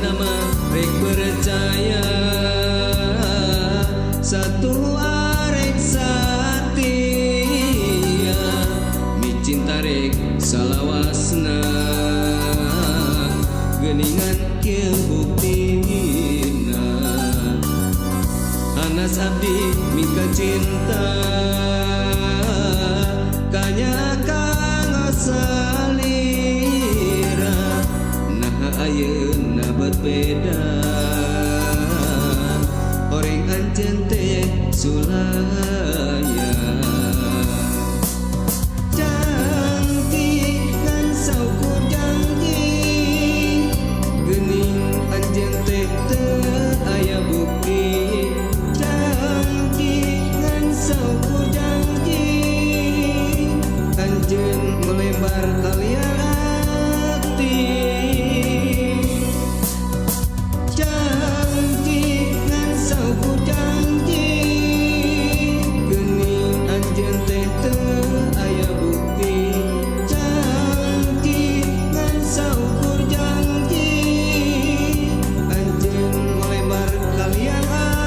nama rek percaya satu arek satia micin tarek salawasna geningan kieu buktina Anas abdi mika cinta kanya kang salira nah ayeuna berbeda orang anjeun teh sulaya cantik kan sauku janji geuning anjeun teh teu aya bukti cantik kan sauku janji anjeun melebar kalian hati cantik kan sauku janji geuning anjeun teh teu aya bukti cantik kan sauku janji anjeun melebar kalian hati.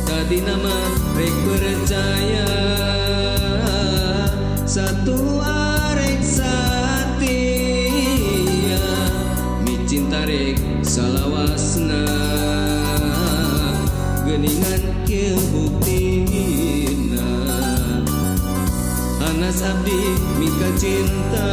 Tadi nama rek percaya satu arek satia micin tarek salawasna geningan kieu buktina Anas abdi mika cinta